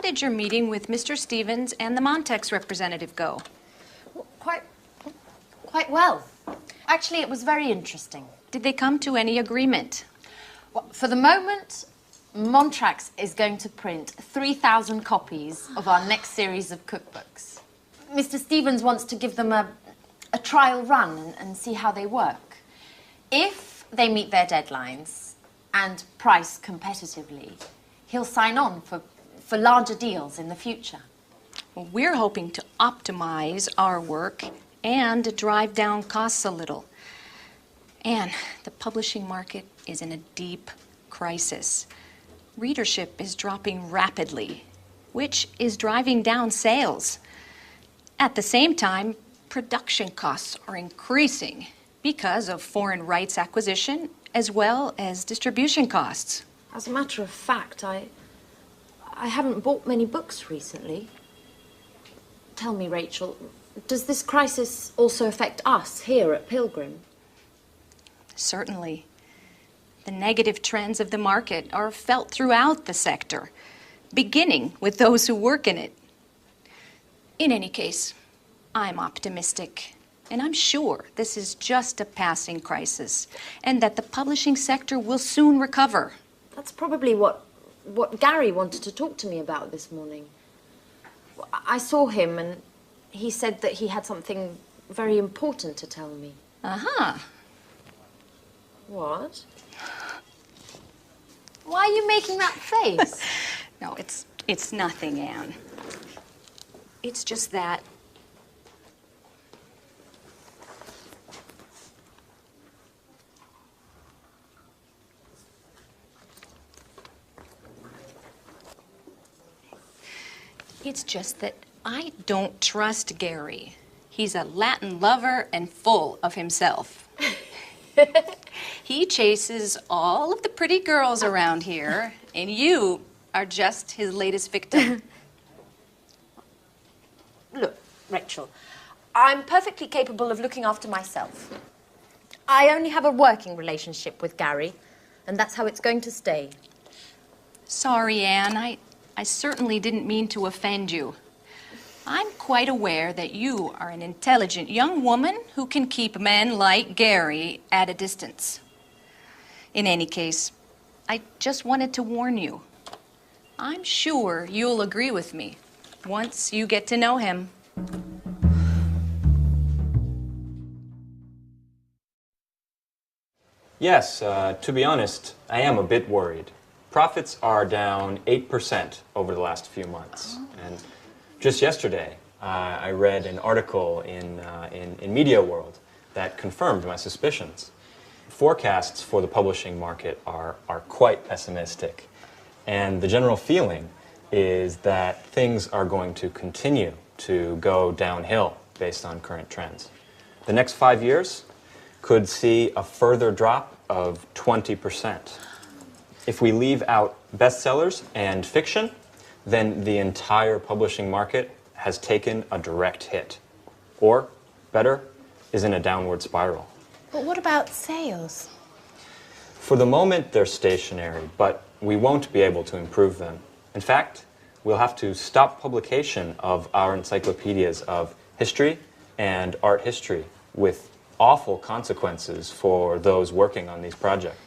did your meeting with Mr. Stevens and the Montex representative go? Quite well. Actually, it was very interesting. Did they come to any agreement? Well, for the moment, Montrax is going to print 3,000 copies of our next series of cookbooks. Mr. Stevens wants to give them a trial run and see how they work. If they meet their deadlines and price competitively, he'll sign on for larger deals in the future. Well, we're hoping to optimize our work and drive down costs a little. And the publishing market is in a deep crisis. Readership is dropping rapidly, which is driving down sales. At the same time, production costs are increasing because of foreign rights acquisition as well as distribution costs. As a matter of fact, I haven't bought many books recently. Tell me, Rachel, does this crisis also affect us here at Pilgrim? Certainly. The negative trends of the market are felt throughout the sector, beginning with those who work in it. In any case, I'm optimistic, and I'm sure this is just a passing crisis, and that the publishing sector will soon recover. That's probably what Gary wanted to talk to me about this morning. I saw him, and he said that he had something very important to tell me. Uh-huh. What? Why are you making that face? No, it's nothing, Anne. It's just that I don't trust Gary. He's a Latin lover and full of himself. He chases all of the pretty girls around here, and you are just his latest victim. Look, Rachel, I'm perfectly capable of looking after myself. I only have a working relationship with Gary, and that's how it's going to stay. Sorry, Anne. I certainly didn't mean to offend you. I'm quite aware that you are an intelligent young woman who can keep men like Gary at a distance. In any case, I just wanted to warn you. I'm sure you'll agree with me once you get to know him. Yes, to be honest, I am a bit worried. Profits are down 8% over the last few months. And just yesterday, I read an article in Media World that confirmed my suspicions. Forecasts for the publishing market are quite pessimistic. And the general feeling is that things are going to continue to go downhill based on current trends. The next 5 years could see a further drop of 20%. If we leave out bestsellers and fiction, then the entire publishing market has taken a direct hit. Or, better, is in a downward spiral. But what about sales? For the moment, they're stationary, but we won't be able to improve them. In fact, we'll have to stop publication of our encyclopedias of history and art history, with awful consequences for those working on these projects.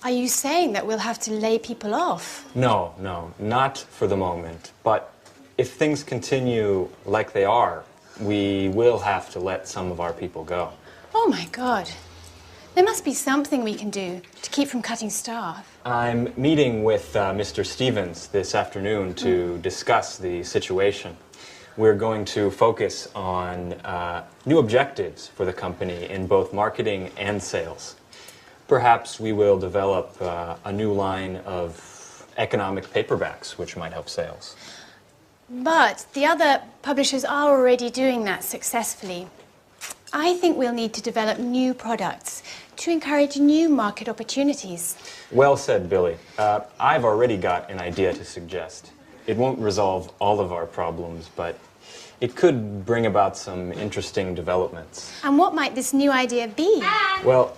Are you saying that we'll have to lay people off? No, not for the moment. But if things continue like they are, we will have to let some of our people go. Oh my God. There must be something we can do to keep from cutting staff. I'm meeting with Mr. Stevens this afternoon to discuss the situation. We're going to focus on new objectives for the company in both marketing and sales. Perhaps we will develop a new line of economic paperbacks, which might help sales. But the other publishers are already doing that successfully. I think we'll need to develop new products to encourage new market opportunities. Well said, Billy. I've already got an idea to suggest. It won't resolve all of our problems, but it could bring about some interesting developments. And what might this new idea be? Anne! Well,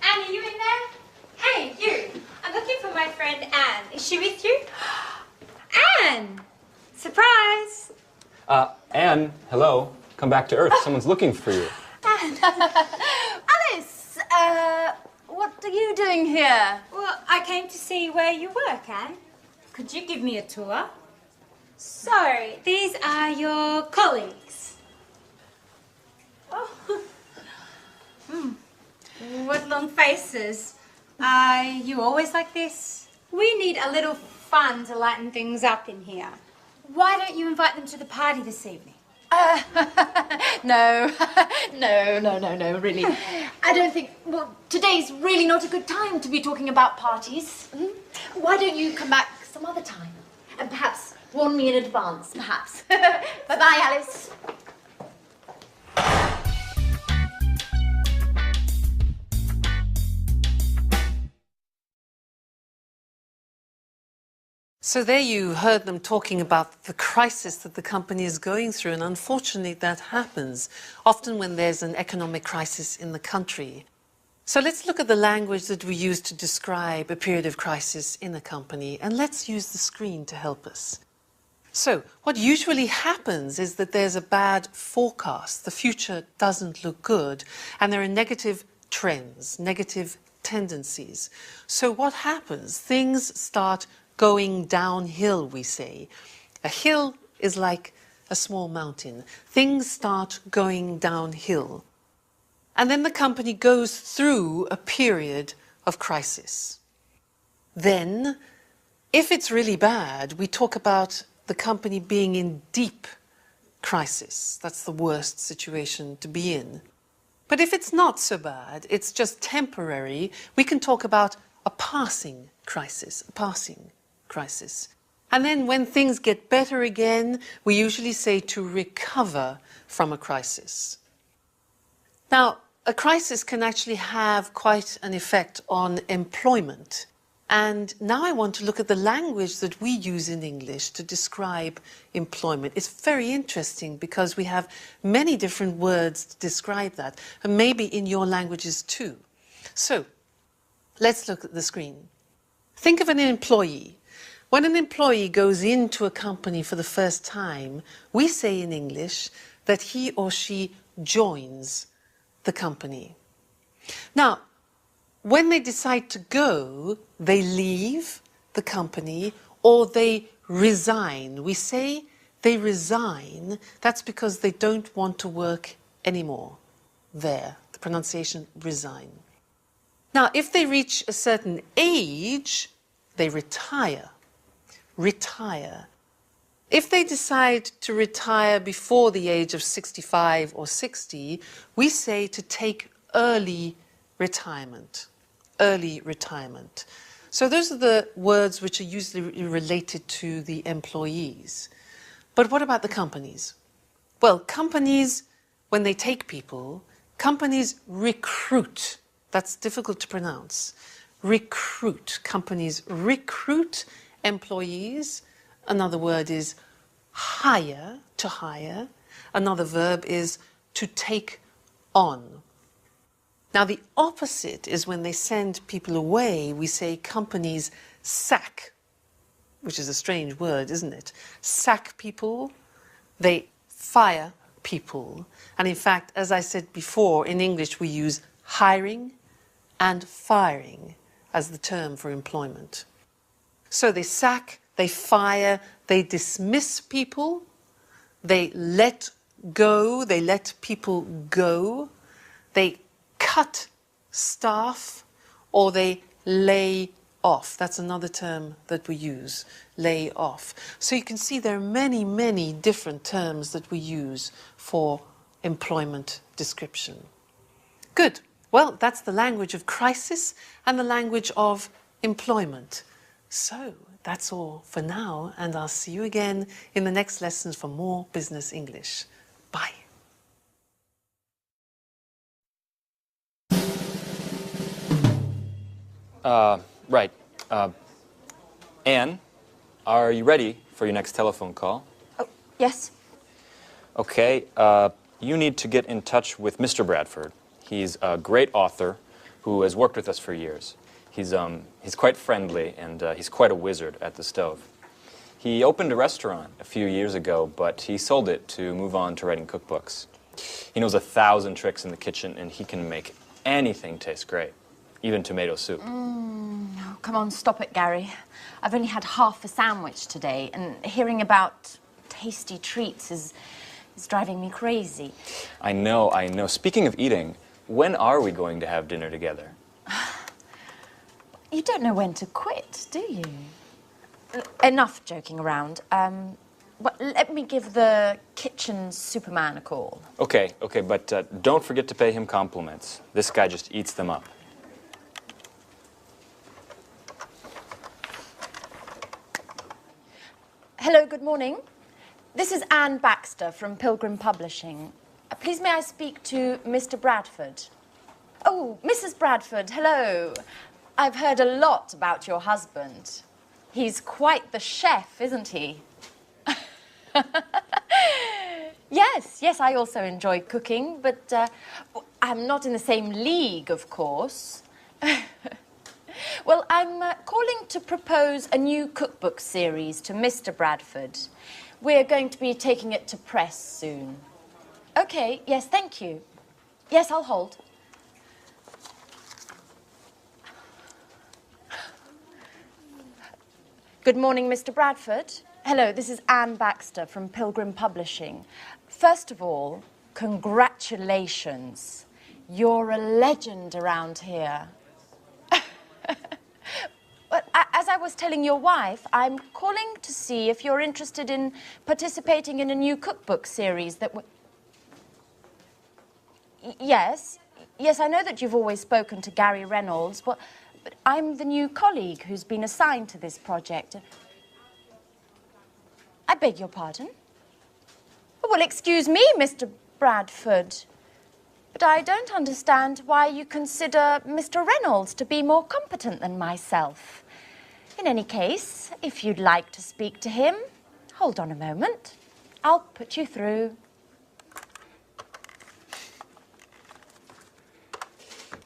Anne, are you in there? Hey, you! I'm looking for my friend Anne. Is she with you? Anne! Surprise! Anne, hello. Come back to Earth. Someone's looking for you. Alice, what are you doing here? Well, I came to see where you work, Anne. Could you give me a tour? So, these are your colleagues. Oh. What long faces. Are you always like this? We need a little fun to lighten things up in here. Why don't you invite them to the party this evening? No, no, really. I don't think, well, today's really not a good time to be talking about parties. Why don't you come back some other time? And perhaps warn me in advance, perhaps. Bye-bye, Alice. So there you heard them talking about the crisis that the company is going through, and unfortunately that happens often when there's an economic crisis in the country. So let's look at the language that we use to describe a period of crisis in a company, and let's use the screen to help us. So what usually happens is that there's a bad forecast. The future doesn't look good, and there are negative trends, negative tendencies. So what happens? Things start going downhill, we say. A hill is like a small mountain. Things start going downhill. And then the company goes through a period of crisis. Then, if it's really bad, we talk about the company being in deep crisis. That's the worst situation to be in. But if it's not so bad, it's just temporary, we can talk about a passing crisis, a passing crisis. And then when things get better again, we usually say to recover from a crisis. Now, a crisis can actually have quite an effect on employment. And now I want to look at the language that we use in English to describe employment. It's very interesting because we have many different words to describe that, and maybe in your languages too. So, let's look at the screen. Think of an employee. When an employee goes into a company for the first time, we say in English that he or she joins the company. Now, when they decide to go, they leave the company or they resign. We say they resign. That's because they don't want to work anymore there. The pronunciation resign. Now, if they reach a certain age, they retire. Retire. If they decide to retire before the age of 65 or 60, we say to take early retirement. Early retirement. So those are the words which are usually related to the employees. But what about the companies? Well, companies, when they take people, companies recruit. That's difficult to pronounce. Recruit. Companies recruit employees. Another word is hire, to hire. Another verb is to take on. Now, the opposite is when they send people away, we say companies sack, which is a strange word, isn't it? Sack people, they fire people. And in fact, as I said before, in English we use hiring and firing as the term for employment. So they sack, they fire, they dismiss people, they let go, they let people go, they cut staff, or they lay off. That's another term that we use, lay off. So you can see there are many, many different terms that we use for employment description. Good. Well, that's the language of crisis and the language of employment. So that's all for now, and I'll see you again in the next lessons for more Business English. Bye. Right. Anne, are you ready for your next telephone call? Oh, yes. Okay. You need to get in touch with Mr. Bradford. He's a great author who has worked with us for years. He's quite friendly, and he's quite a wizard at the stove. He opened a restaurant a few years ago, but he sold it to move on to writing cookbooks. He knows 1,000 tricks in the kitchen, and he can make anything taste great, even tomato soup. Oh, come on, stop it, Gary. I've only had half a sandwich today, and hearing about tasty treats is driving me crazy. I know. Speaking of eating, when are we going to have dinner together? You don't know when to quit, do you? Enough joking around. Well, let me give the kitchen superman a call. Okay, but don't forget to pay him compliments. This guy just eats them up. Hello, good morning. This is Anne Baxter from Pilgrim Publishing. Please may I speak to Mr. Bradford? Oh, Mrs. Bradford, hello. I've heard a lot about your husband. He's quite the chef, isn't he? Yes, I also enjoy cooking, but I'm not in the same league, of course. Well, I'm calling to propose a new cookbook series to Mr. Bradford. We're going to be taking it to press soon. Okay, yes, thank you. Yes, I'll hold. Good morning, Mr. Bradford. Hello, this is Anne Baxter from Pilgrim Publishing. First of all, congratulations. You're a legend around here. But as I was telling your wife, I'm calling to see if you're interested in participating in a new cookbook series that Yes, I know that you've always spoken to Gary Reynolds, but I'm the new colleague who's been assigned to this project. I beg your pardon? Well, excuse me, Mr. Bradford, but I don't understand why you consider Mr. Reynolds to be more competent than myself. In any case, if you'd like to speak to him, hold on a moment. I'll put you through.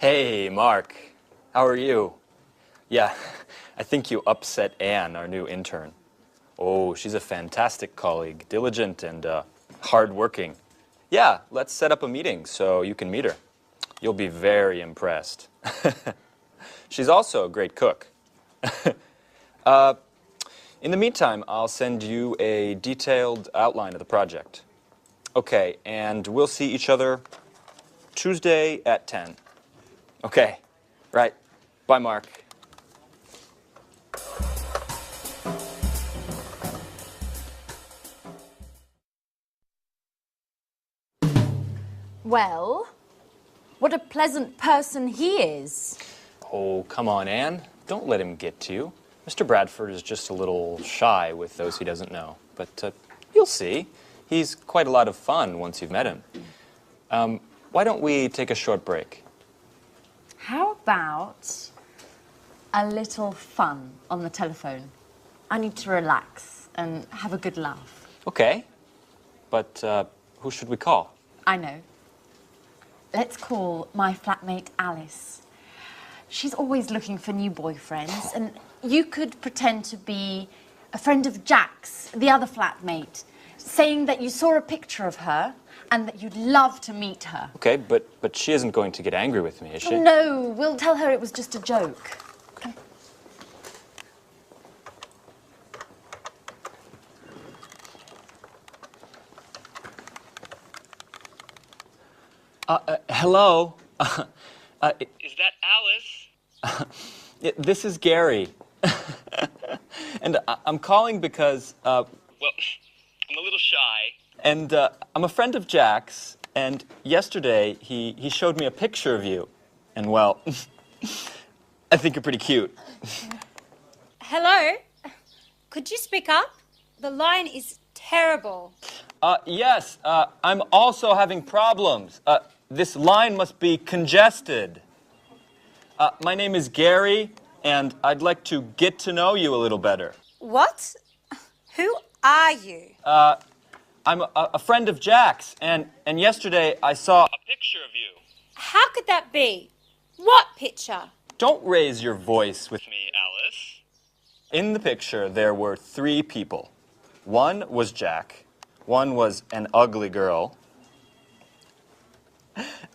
Hey, Mark. How are you? Yeah, I think you upset Anne, our new intern. Oh, she's a fantastic colleague, diligent and hardworking. Yeah, let's set up a meeting so you can meet her. You'll be very impressed. She's also a great cook. In the meantime, I'll send you a detailed outline of the project. Okay, and we'll see each other Tuesday at 10. Okay, right. Bye, Mark. Well, what a pleasant person he is. Oh, come on, Anne. Don't let him get to you. Mr. Bradford is just a little shy with those he doesn't know. But you'll see. He's quite a lot of fun once you've met him. Why don't we take a short break? How about a little fun on the telephone? I need to relax and have a good laugh. Okay. But who should we call? I know. Let's call my flatmate Alice. She's always looking for new boyfriends, and you could pretend to be a friend of Jack's, the other flatmate, saying that you saw a picture of her and that you'd love to meet her. Okay, but she isn't going to get angry with me, is she? Oh, no, we'll tell her it was just a joke. Hello? Is that Alice? This is Gary. And I'm calling because, Well, I'm a little shy. and I'm a friend of Jack's, and yesterday he showed me a picture of you. And, well, I think you're pretty cute. Hello? Could you speak up? The line is terrible. Yes, I'm also having problems. This line must be congested. My name is Gary, and I'd like to get to know you a little better. What? Who are you? I'm a friend of Jack's, and yesterday I saw... A picture of you. How could that be? What picture? Don't raise your voice with me. Me, Alice. In the picture, there were 3 people. One was Jack, one was an ugly girl,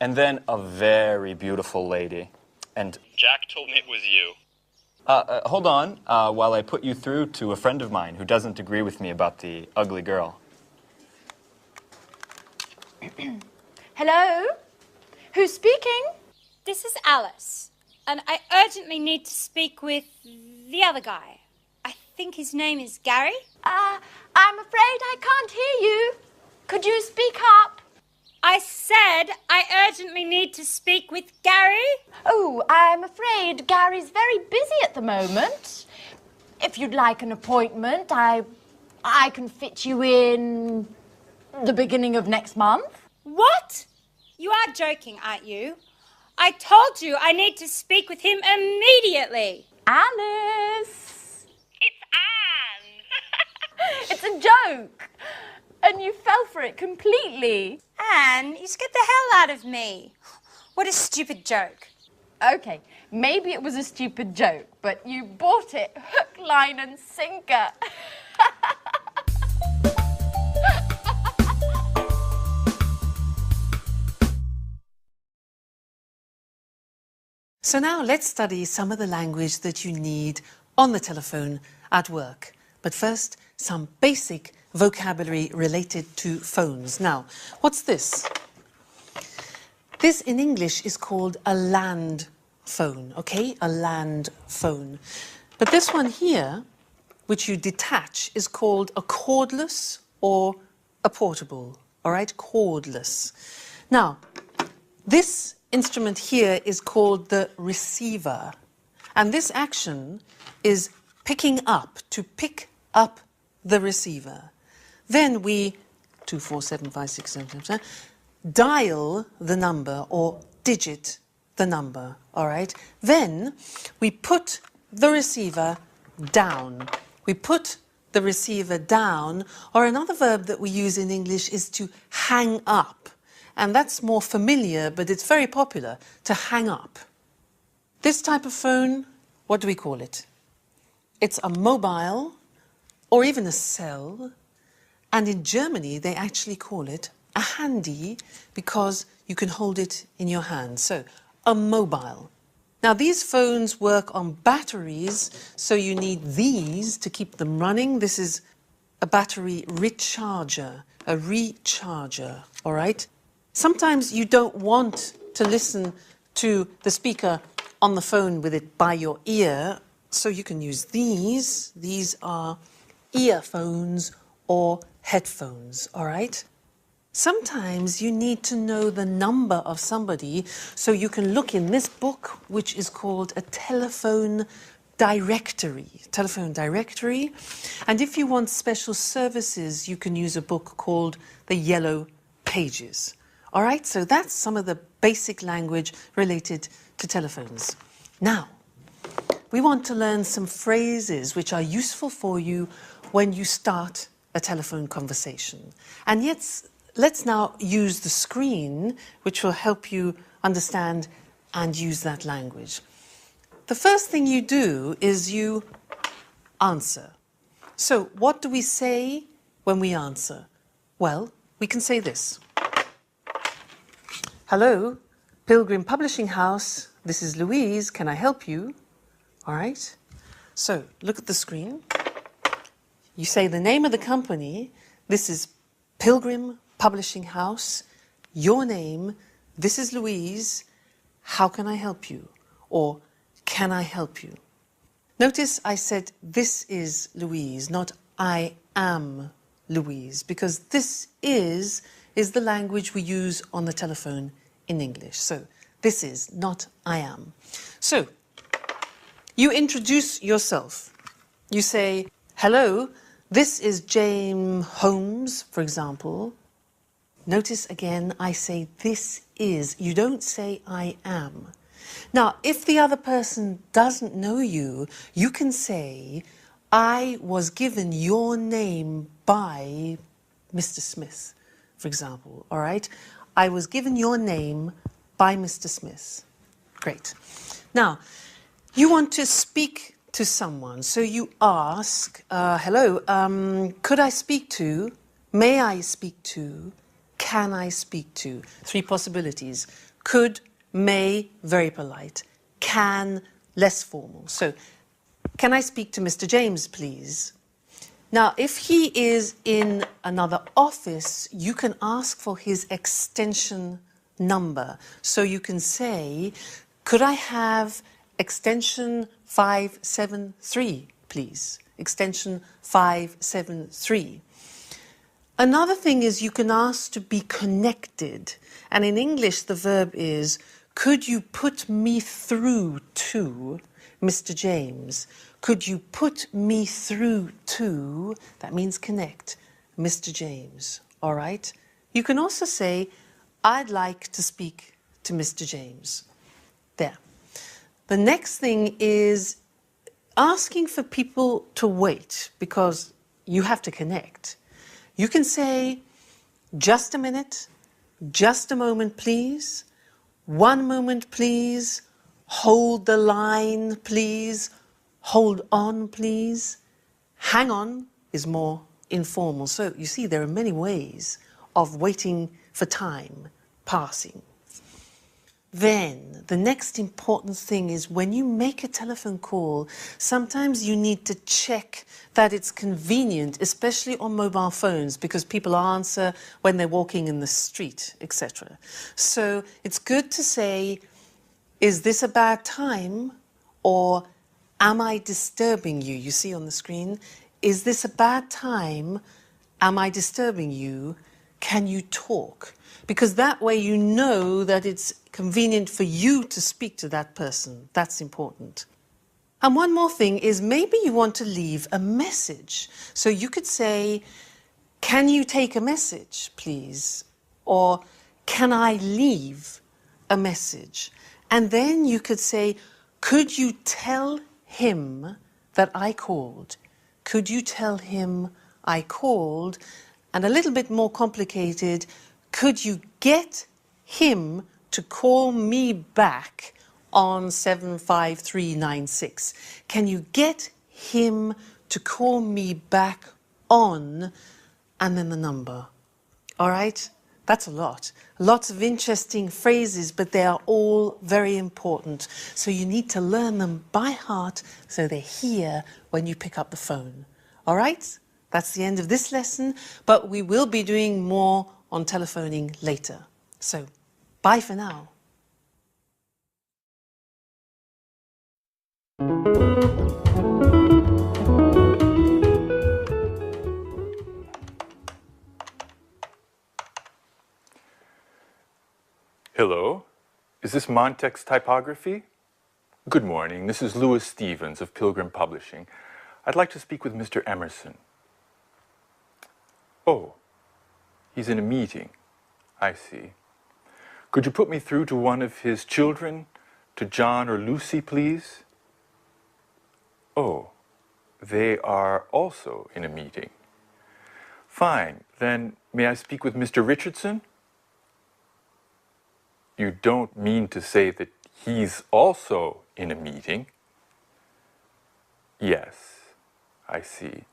and then a very beautiful lady. And Jack told me it was you. hold on while I put you through to a friend of mine who doesn't agree with me about the ugly girl. Hello? Who's speaking? This is Alice, and I urgently need to speak with the other guy. I think his name is Gary. I'm afraid I can't hear you. Could you speak up? I said I urgently need to speak with Gary. Oh, I'm afraid Gary's very busy at the moment. If you'd like an appointment, I can fit you in the beginning of next month. What? You are joking, aren't you? I told you I need to speak with him immediately. Alice! It's Anne! It's a joke! And you fell for it completely. Anne, you scared the hell out of me. What a stupid joke. Okay, maybe it was a stupid joke, but you bought it hook, line and sinker. So now let's study some of the language that you need on the telephone at work. But first, some basic vocabulary related to phones. Now, what's this? This in English is called a land phone, okay? A land phone. But this one here, which you detach, is called a cordless or a portable, all right? Cordless. Now, this instrument here is called the receiver. And this action is picking up, to pick up the receiver. Then we, 2, 4, 7, 5, 6, 7, 7, dial the number or digit the number, all right? Then we put the receiver down. We put the receiver down, or another verb that we use in English is to hang up. And that's more familiar, but it's very popular, to hang up. This type of phone, what do we call it? It's a mobile or even a cell. And in Germany, they actually call it a handy because you can hold it in your hand. So, a mobile. Now, these phones work on batteries, so you need these to keep them running. This is a battery recharger, a recharger, all right? Sometimes you don't want to listen to the speaker on the phone with it by your ear, so you can use these. These are earphones or headphones, all right? Sometimes you need to know the number of somebody, so you can look in this book, which is called a telephone directory. Telephone directory. And if you want special services, you can use a book called the Yellow Pages. All right, so that's some of the basic language related to telephones. Now, we want to learn some phrases which are useful for you when you start a telephone conversation. And yet, let's now use the screen, which will help you understand and use that language. The first thing you do is you answer. So, what do we say when we answer? Well, we can say this. Hello, Pilgrim Publishing House. This is Louise. Can I help you? All right. So, look at the screen. You say the name of the company. This is Pilgrim Publishing House. Your name. This is Louise. How can I help you? Or can I help you? Notice I said this is Louise, not I am Louise, because this is the language we use on the telephone in English. So this is, not I am. So you introduce yourself. You say, hello, this is James Holmes, for example. Notice again, I say this is. You don't say I am. Now, if the other person doesn't know you, you can say, I was given your name by Mr. Smith, for example, all right? I was given your name by Mr. Smith. Great. Now, you want to speak to someone. So you ask, hello, could I speak to, may I speak to, can I speak to? 3 possibilities. Could, may, very polite. Can, less formal. So, can I speak to Mr. James, please? Now, if he is in another office, you can ask for his extension number. So you can say, could I have extension 573, please? Extension 573. Another thing is you can ask to be connected. And in English, the verb is, could you put me through to Mr. James? Could you put me through to, that means connect, Mr. James, all right? You can also say, I'd like to speak to Mr. James. There. The next thing is asking for people to wait because you have to connect. You can say, just a minute, just a moment, please, 1 moment, please, hold the line, please, hold on, please. Hang on is more informal. So you see, there are many ways of waiting for time passing. Then, the next important thing is when you make a telephone call, sometimes you need to check that it's convenient, especially on mobile phones, because people answer when they're walking in the street, etc. So it's good to say, is this a bad time? Or am I disturbing you? You see on the screen, is this a bad time? Am I disturbing you? Can you talk? Because that way you know that it's convenient for you to speak to that person. That's important. And one more thing is maybe you want to leave a message. So you could say, can you take a message, please? Or can I leave a message? And then you could say, could you tell him that I called? Could you tell him I called? And a little bit more complicated, could you get him to call me back on 75396? Can you get him to call me back on, and then the number? All right? That's a lot. Lots of interesting phrases, but they are all very important. So you need to learn them by heart so they're here when you pick up the phone. All right? That's the end of this lesson, but we will be doing more on telephoning later. So, bye for now. Hello, is this Montex Typography? Good morning, this is Louis Stevens of Pilgrim Publishing. I'd like to speak with Mr. Emerson. Oh, he's in a meeting. I see. Could you put me through to one of his children, to John or Lucy, please? Oh, they are also in a meeting. Fine, then may I speak with Mr. Richardson? You don't mean to say that he's also in a meeting? Yes, I see.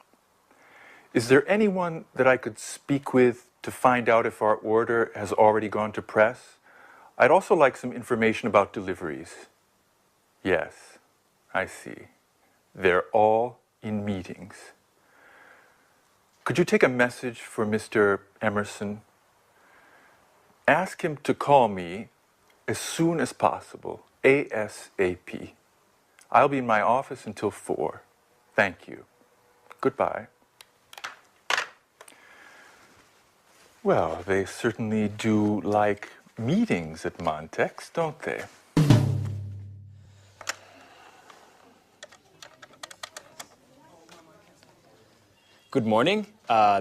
Is there anyone that I could speak with to find out if our order has already gone to press? I'd also like some information about deliveries. Yes, I see. They're all in meetings. Could you take a message for Mr. Emerson? Ask him to call me as soon as possible, ASAP. I'll be in my office until 4. Thank you. Goodbye. Well, they certainly do like meetings at Montex, don't they? Good morning.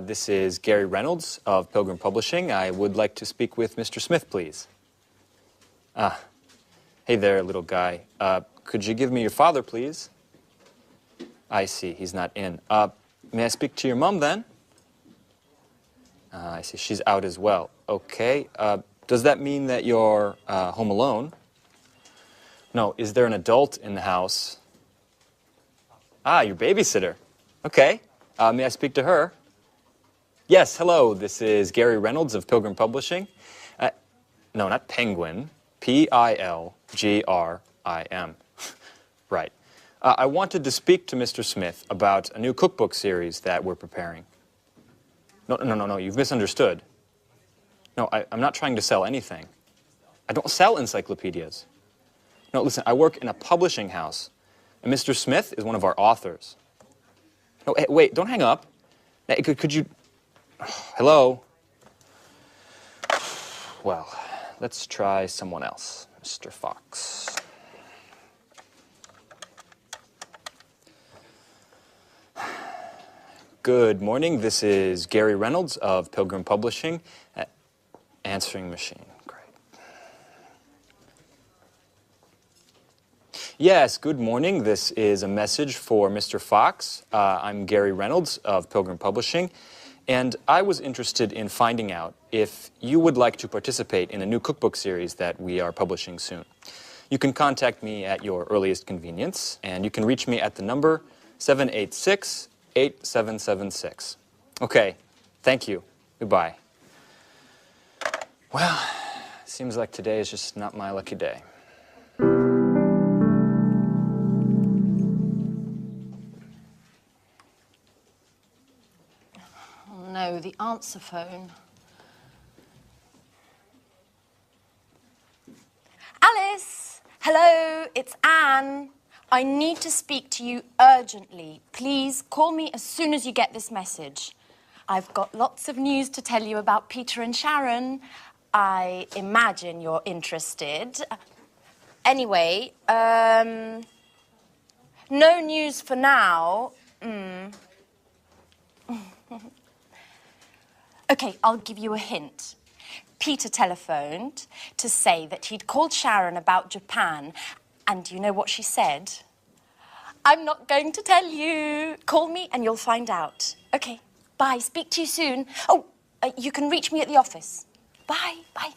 This is Gary Reynolds of Pilgrim Publishing. I would like to speak with Mr. Smith, please. Hey there, little guy. Could you give me your father, please? I see, he's not in. May I speak to your mom, then? I see, she's out as well. Okay. Does that mean that you're home alone? No, is there an adult in the house? Ah, your babysitter. Okay. May I speak to her? Yes, hello. This is Gary Reynolds of Pilgrim Publishing. No, not Penguin. Pilgrim. Right. I wanted to speak to Mr. Smith about a new cookbook series that we're preparing. No, you've misunderstood. No, I'm not trying to sell anything. I don't sell encyclopedias. No, listen, I work in a publishing house, and Mr. Smith is one of our authors. No, hey, wait, don't hang up. Hey, could you... Hello? Well, let's try someone else, Mr. Fox. Good morning, this is Gary Reynolds of Pilgrim Publishing. Answering machine, great. Yes, good morning, this is a message for Mr. Fox. I'm Gary Reynolds of Pilgrim Publishing, and I was interested in finding out if you would like to participate in a new cookbook series that we are publishing soon. You can contact me at your earliest convenience, and you can reach me at the number 786-8776. Okay, thank you. Goodbye. Well, seems like today is just not my lucky day. Oh no, the answer phone. Alice! Hello, it's Anne. I need to speak to you urgently. Please call me as soon as you get this message. I've got lots of news to tell you about Peter and Sharon. I imagine you're interested. Anyway, no news for now. Okay, I'll give you a hint. Peter telephoned to say that he'd called Sharon about Japan, and do you know what she said? I'm not going to tell you. Call me and you'll find out. Okay, bye. Speak to you soon. Oh, you can reach me at the office. Bye, bye.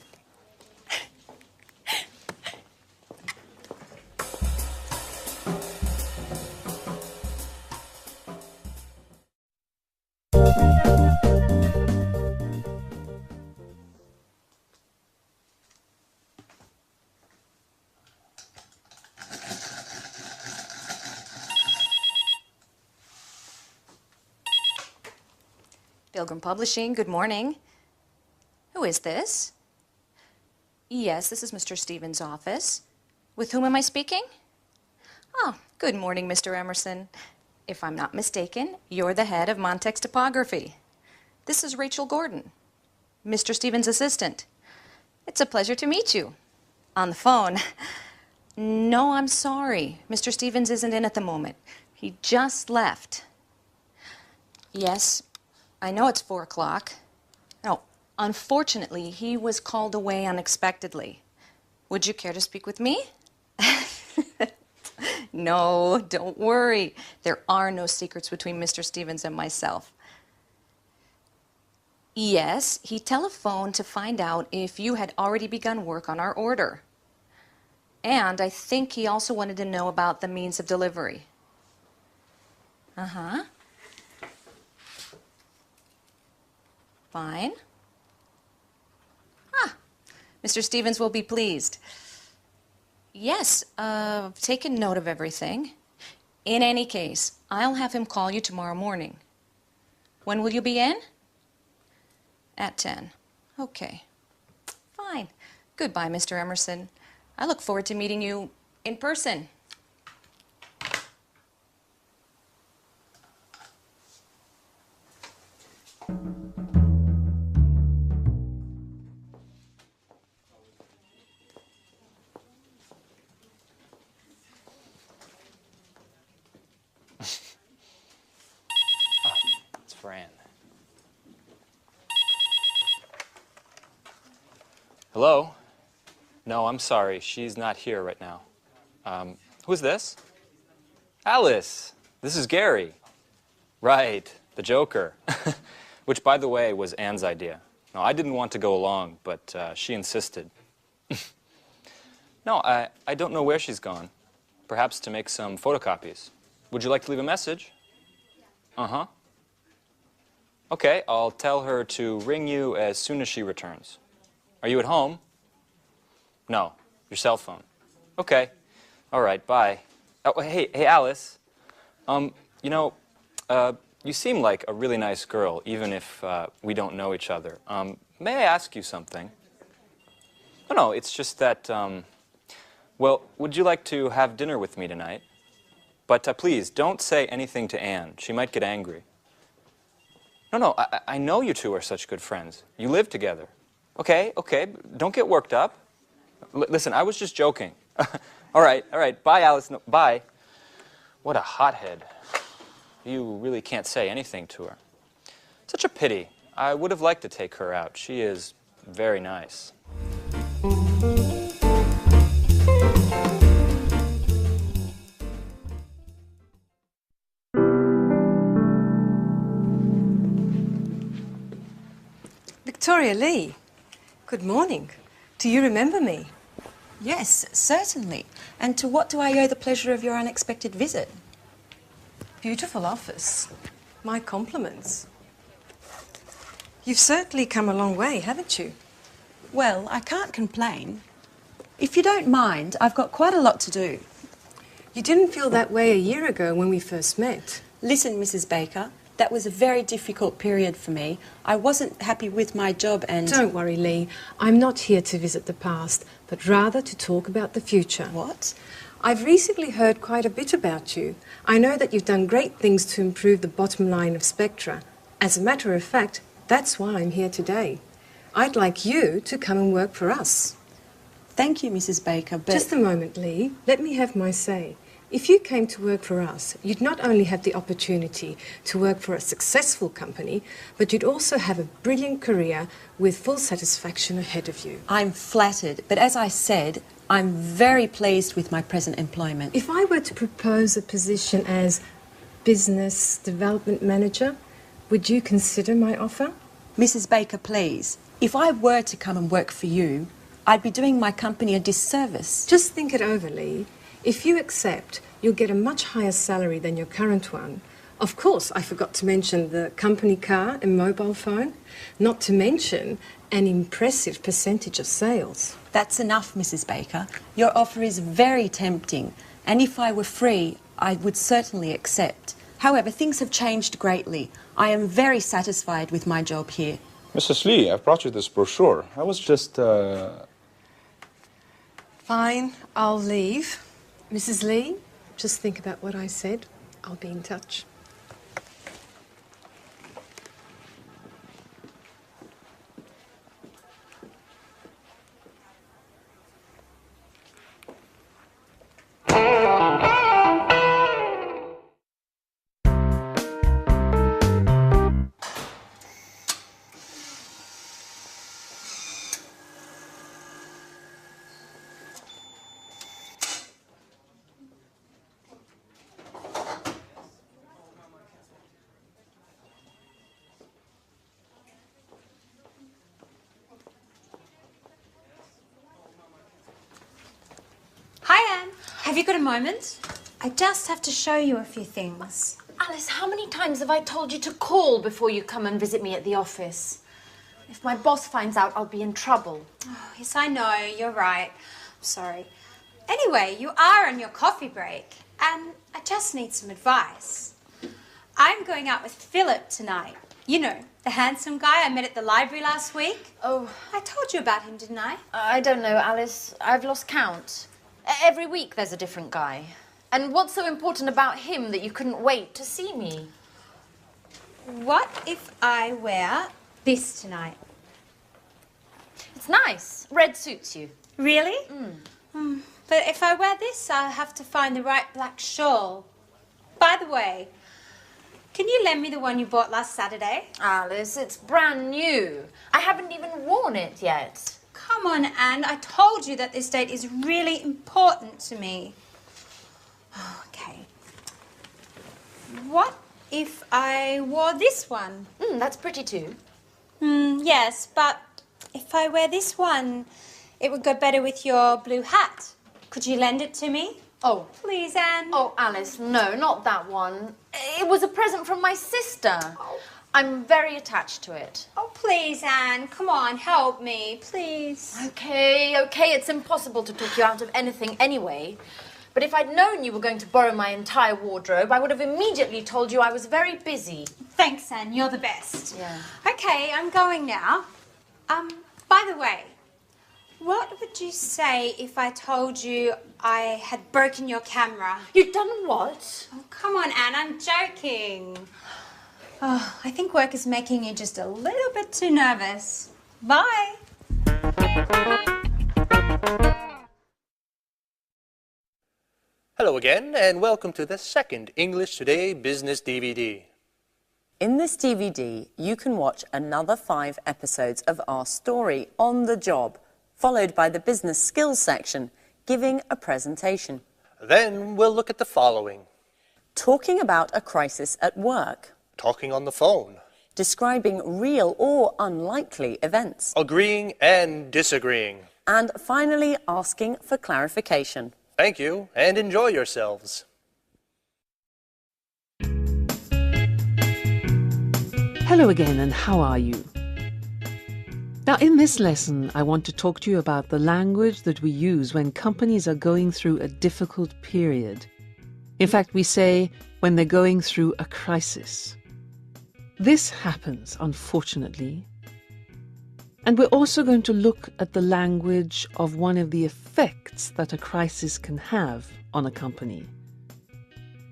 Pilgrim Publishing, good morning. Who is this? Yes, this is Mr. Stevens' office. With whom am I speaking? Oh, good morning, Mr. Emerson. If I'm not mistaken, you're the head of Montex Typography. This is Rachel Gordon, Mr. Stevens' assistant. It's a pleasure to meet you. On the phone. No, I'm sorry. Mr. Stevens isn't in at the moment. He just left. Yes, I know it's 4 o'clock. No, unfortunately, he was called away unexpectedly. Would you care to speak with me? No, don't worry. There are no secrets between Mr. Stevens and myself. Yes, he telephoned to find out if you had already begun work on our order. And I think he also wanted to know about the means of delivery. Uh-huh. Fine. Ah, Mr. Stevens will be pleased. Yes, I've taken note of everything. In any case, I'll have him call you tomorrow morning. When will you be in? At 10. Okay. Fine. Goodbye, Mr. Emerson. I look forward to meeting you in person. It's Fran. Hello? No, I'm sorry. She's not here right now. Who's this? Alice. This is Gary. Right, the Joker. Which, by the way, was Anne's idea. No, I didn't want to go along, but she insisted. No, I don't know where she's gone. Perhaps to make some photocopies. would you like to leave a message? Uh-huh. Okay, I'll tell her to ring you as soon as she returns. Are you at home? No, your cell phone. Okay. All right, bye. Oh, hey, Alice. You know, you seem like a really nice girl, even if we don't know each other. May I ask you something? No, it's just that, well, would you like to have dinner with me tonight? But please, don't say anything to Anne. She might get angry. No, I know you two are such good friends. You live together. Okay, don't get worked up. Listen, I was just joking. All right, bye, Alice. No, bye. What a hothead. You really can't say anything to her. Such a pity. I would have liked to take her out. She is very nice. Victoria Lee, good morning. Do you remember me? Yes, certainly. And to what do I owe the pleasure of your unexpected visit? Beautiful office. My compliments. You've certainly come a long way, haven't you? Well, I can't complain. If you don't mind, I've got quite a lot to do. You didn't feel that way a year ago when we first met. Listen, Mrs. Baker, that was a very difficult period for me. I wasn't happy with my job and... Don't worry, Lee. I'm not here to visit the past, but rather to talk about the future. What? I've recently heard quite a bit about you. I know that you've done great things to improve the bottom line of Spectra. As a matter of fact, that's why I'm here today. I'd like you to come and work for us. Thank you, Mrs. Baker, but... Just a moment, Lee. Let me have my say. If you came to work for us, you'd not only have the opportunity to work for a successful company, but you'd also have a brilliant career with full satisfaction ahead of you. I'm flattered, but as I said, I'm very pleased with my present employment. If I were to propose a position as business development manager, would you consider my offer? Mrs. Baker, please. If I were to come and work for you, I'd be doing my company a disservice. Just think it over, Lee. If you accept, you'll get a much higher salary than your current one. Of course, I forgot to mention the company car and mobile phone, not to mention an impressive percentage of sales. That's enough, Mrs. Baker. Your offer is very tempting, and if I were free, I would certainly accept. However, things have changed greatly. I am very satisfied with my job here. Mrs. Lee, I've brought you this brochure. I was just, Fine, I'll leave. Mrs. Lee, just think about what I said. I'll be in touch. Hi, Anne. Have you got a moment? I just have to show you a few things. Alice, how many times have I told you to call before you come and visit me at the office? If my boss finds out, I'll be in trouble. Oh, yes, I know. You're right. I'm sorry. Anyway, you are on your coffee break, and I just need some advice. I'm going out with Philip tonight. You know, the handsome guy I met at the library last week. Oh. I told you about him, didn't I? I don't know, Alice. I've lost count. Every week there's a different guy. And what's so important about him that you couldn't wait to see me? What if I wear this tonight? It's nice. Red suits you. Really? But if I wear this, I'll have to find the right black shawl. By the way, can you lend me the one you bought last Saturday? Alice, it's brand new. I haven't even worn it yet. Come on, Anne. I told you that this date is really important to me. Okay. What if I wore this one? That's pretty too. Yes, but if I wear this one, it would go better with your blue hat. Could you lend it to me? Oh, Please, Anne. oh, Alice, no, not that one. It was a present from my sister. I'm very attached to it. Oh, please, Anne. Come on, help me, please. Okay, it's impossible to talk you out of anything anyway. But if I'd known you were going to borrow my entire wardrobe, I would have immediately told you I was very busy. Thanks, Anne. You're the best. Yeah. Okay, I'm going now. By the way, what would you say if I told you I had broken your camera? You've done what? Oh, come on, Anne. I'm joking. Oh, I think work is making you just a little bit too nervous. Bye. Hello again, and welcome to the second English Today Business DVD. In this DVD, you can watch another 5 episodes of our story on the job, followed by the business skills section, giving a presentation. Then we'll look at the following. Talking about a crisis at work. Talking on the phone. Describing real or unlikely events. Agreeing and disagreeing. And finally, asking for clarification. Thank you, and enjoy yourselves. Hello again, and how are you? Now, in this lesson, I want to talk to you about the language that we use when companies are going through a difficult period. In fact, we say when they're going through a crisis. This happens, unfortunately. And we're also going to look at the language of one of the effects that a crisis can have on a company.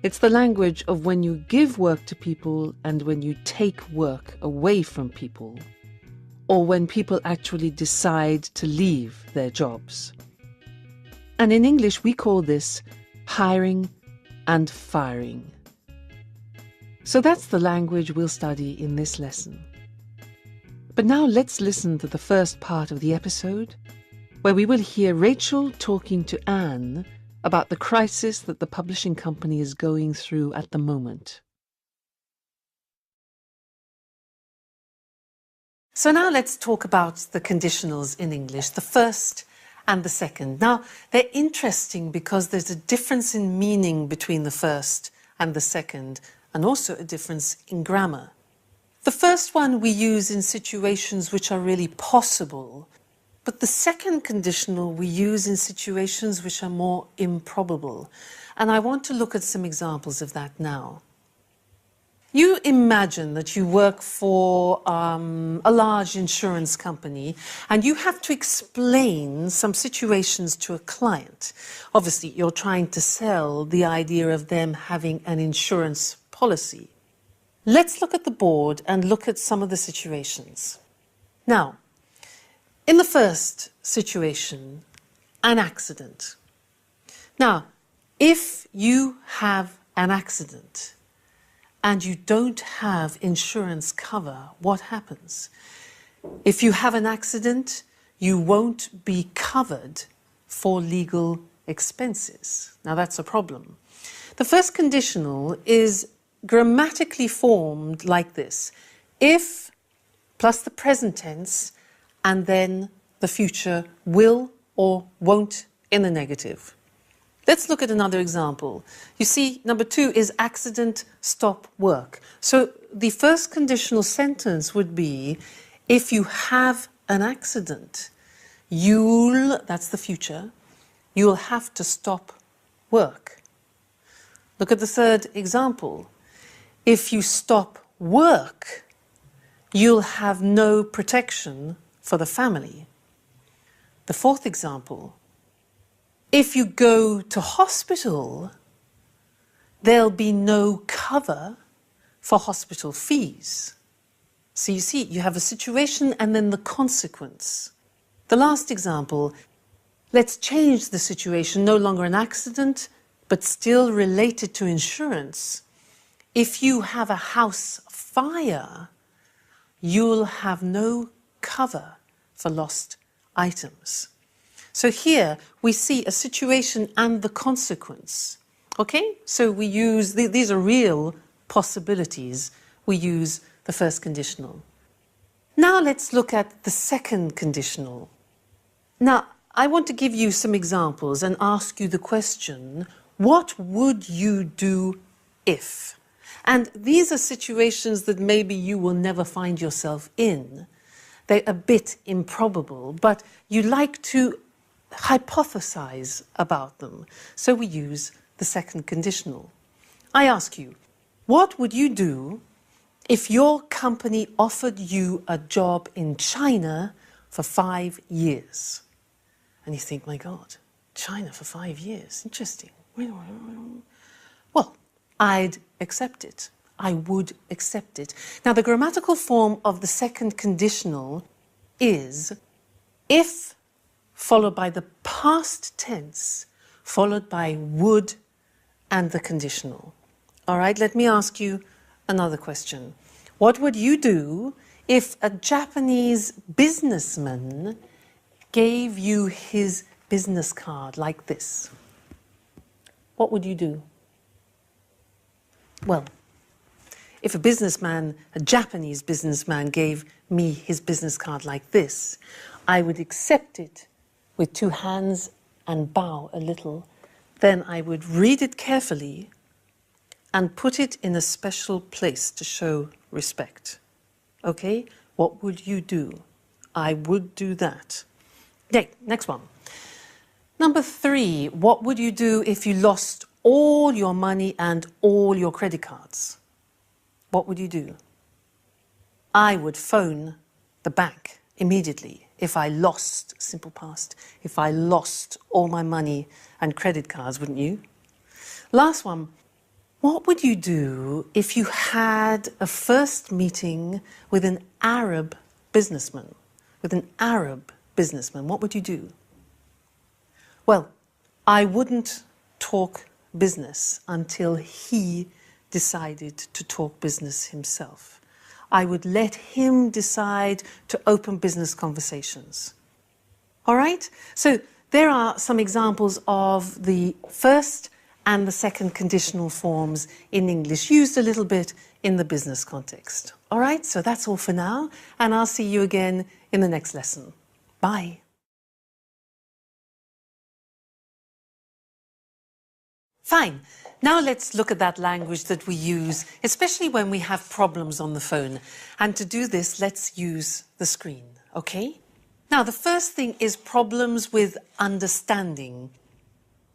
It's the language of when you give work to people and when you take work away from people, or when people actually decide to leave their jobs. And in English, we call this hiring and firing. So that's the language we'll study in this lesson. But now let's listen to the first part of the episode, where we will hear Rachel talking to Anne about the crisis that the publishing company is going through at the moment. So now let's talk about the conditionals in English, the first and the second. Now, they're interesting because there's a difference in meaning between the first and the second, and also a difference in grammar. The first one we use in situations which are really possible, but the second conditional we use in situations which are more improbable. And I want to look at some examples of that now. You imagine that you work for a large insurance company and you have to explain some situations to a client. Obviously, you're trying to sell the idea of them having an insurance policy. Let's look at the board and look at some of the situations. Now, in the first situation, an accident. Now, if you have an accident and you don't have insurance cover, what happens? If you have an accident, you won't be covered for legal expenses. Now, that's a problem. The first conditional is grammatically formed like this: if plus the present tense and then the future will or won't in the negative. Let's look at another example. You see, number 2 is accident, stop work. So the first conditional sentence would be, if you have an accident, you'll, that's the future, you'll have to stop work. Look at the third example. If you stop work, you'll have no protection for the family. The fourth example, if you go to hospital, there'll be no cover for hospital fees. So you see, you have a situation and then the consequence. The last example, let's change the situation, no longer an accident, but still related to insurance. If you have a house fire, you'll have no cover for lost items. So here we see a situation and the consequence. Okay? So we use, these are real possibilities. We use the first conditional. Now let's look at the second conditional. Now, I want to give you some examples and ask you the question, What would you do if? And these are situations that maybe you will never find yourself in. They're a bit improbable, but you like to hypothesize about them. So we use the second conditional. I ask you, what would you do if your company offered you a job in China for 5 years? And you think, my God, China for 5 years, interesting. Well, I'd accept it. I would accept it. Now, the grammatical form of the second conditional is if followed by the past tense, followed by would and the conditional. All right, let me ask you another question. What would you do if a Japanese businessman gave you his business card like this? What would you do? Well, if a Japanese businessman gave me his business card like this, I would accept it with 2 hands and bow a little. Then I would read it carefully and put it in a special place to show respect. Okay? What would you do? I would do that. Okay, next one. Number 3, what would you do if you lost all your money and all your credit cards? What would you do? I would phone the bank immediately if I lost, simple past, if I lost all my money and credit cards, wouldn't you? Last one, what would you do if you had a first meeting with an Arab businessman? With an Arab businessman, what would you do? Well, I wouldn't talk business until he decided to talk business himself. I would let him decide to open business conversations. All right? So there are some examples of the first and the second conditional forms in English, used a little bit in the business context. All right? So that's all for now, and I'll see you again in the next lesson. Bye. Fine. Now let's look at that language that we use, especially when we have problems on the phone. And to do this, let's use the screen, okay? Now, the first thing is problems with understanding.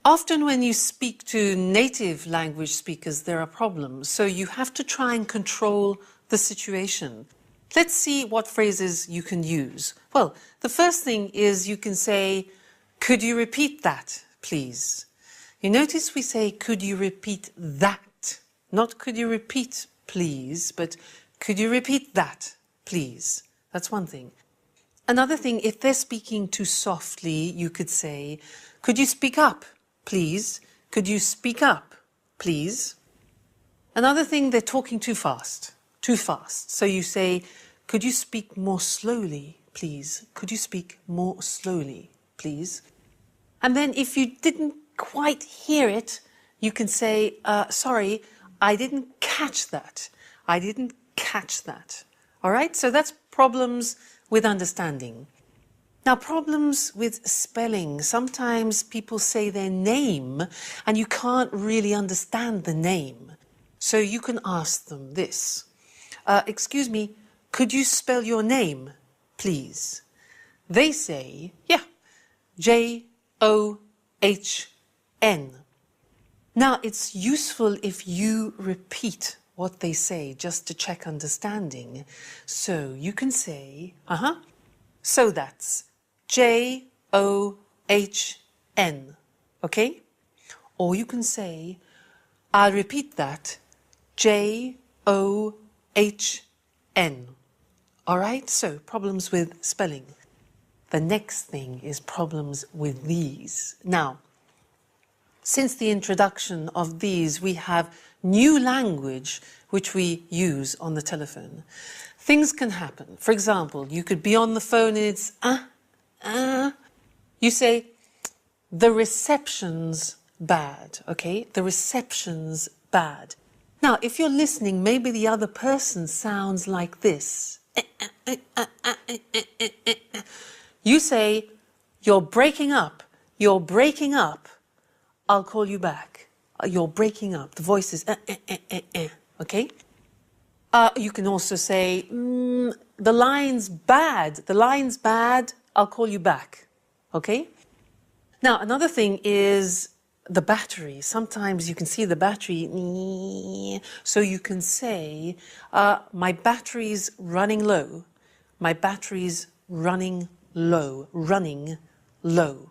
Often when you speak to native language speakers, there are problems. So you have to try and control the situation. Let's see what phrases you can use. Well, the first thing is you can say, could you repeat that, please? You notice we say, could you repeat that? Not could you repeat, please, but could you repeat that, please? That's one thing. Another thing, if they're speaking too softly, you could say, could you speak up, please? Could you speak up, please? Another thing, they're talking too fast, too fast. So you say, could you speak more slowly, please? Could you speak more slowly, please? And then if you didn't quite hear it, you can say, sorry, I didn't catch that. I didn't catch that. All right? So that's problems with understanding. Now, problems with spelling. Sometimes people say their name and you can't really understand the name. So you can ask them this. Excuse me, could you spell your name, please? They say, yeah, J-O-H-N. Now, it's useful if you repeat what they say just to check understanding. So you can say, so that's J-O-H-N, okay? Or you can say, I'll repeat that, J-O-H-N. All right, so problems with spelling. The next thing is problems with these. Now, since the introduction of these, we have new language which we use on the telephone. Things can happen. For example, you could be on the phone and it's You say, the reception's bad, okay? The reception's bad. Now, if you're listening, maybe the other person sounds like this. You say, you're breaking up. You're breaking up. I'll call you back. You're breaking up. The voice is okay? You can also say, the line's bad. The line's bad. I'll call you back. Okay? Now, another thing is the battery. Sometimes you can see the battery, so you can say, my battery's running low. My battery's running low. Running low.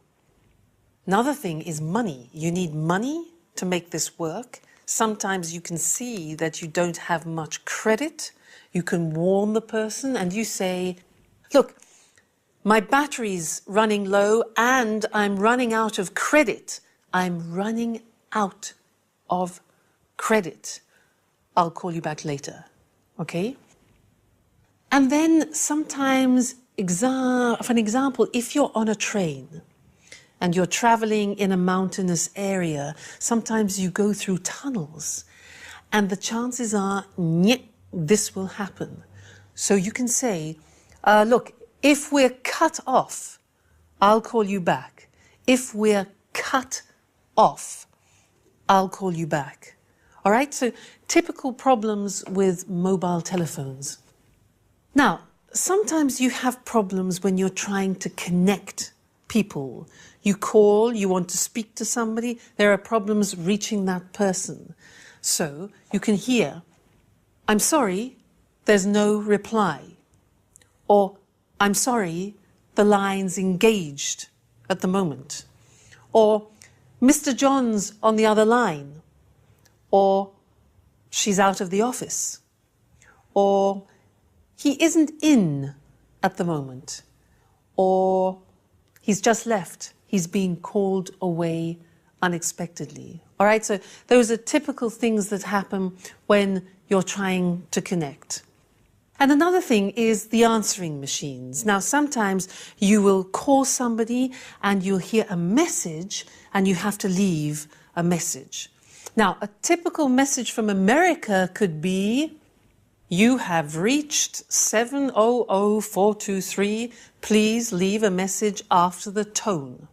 Another thing is money. You need money to make this work. Sometimes you can see that you don't have much credit. You can warn the person and you say, look, my battery's running low and I'm running out of credit. I'm running out of credit. I'll call you back later. Okay? And then sometimes, for an example, if you're on a train and you're traveling in a mountainous area, sometimes you go through tunnels and the chances are, this will happen. So you can say, look, if we're cut off, I'll call you back. If we're cut off, I'll call you back. All right, so typical problems with mobile telephones. Now, sometimes you have problems when you're trying to connect people. You call, you want to speak to somebody, there are problems reaching that person. So you can hear, I'm sorry, there's no reply. Or, I'm sorry, the line's engaged at the moment. Or, Mr. John's on the other line. Or, she's out of the office. Or, he isn't in at the moment. Or, he's just left. He's being called away unexpectedly. All right, so those are typical things that happen when you're trying to connect. And another thing is the answering machines. Now, sometimes you will call somebody and you'll hear a message and you have to leave a message. Now, a typical message from America could be, you have reached 700-423. Please leave a message after the tone.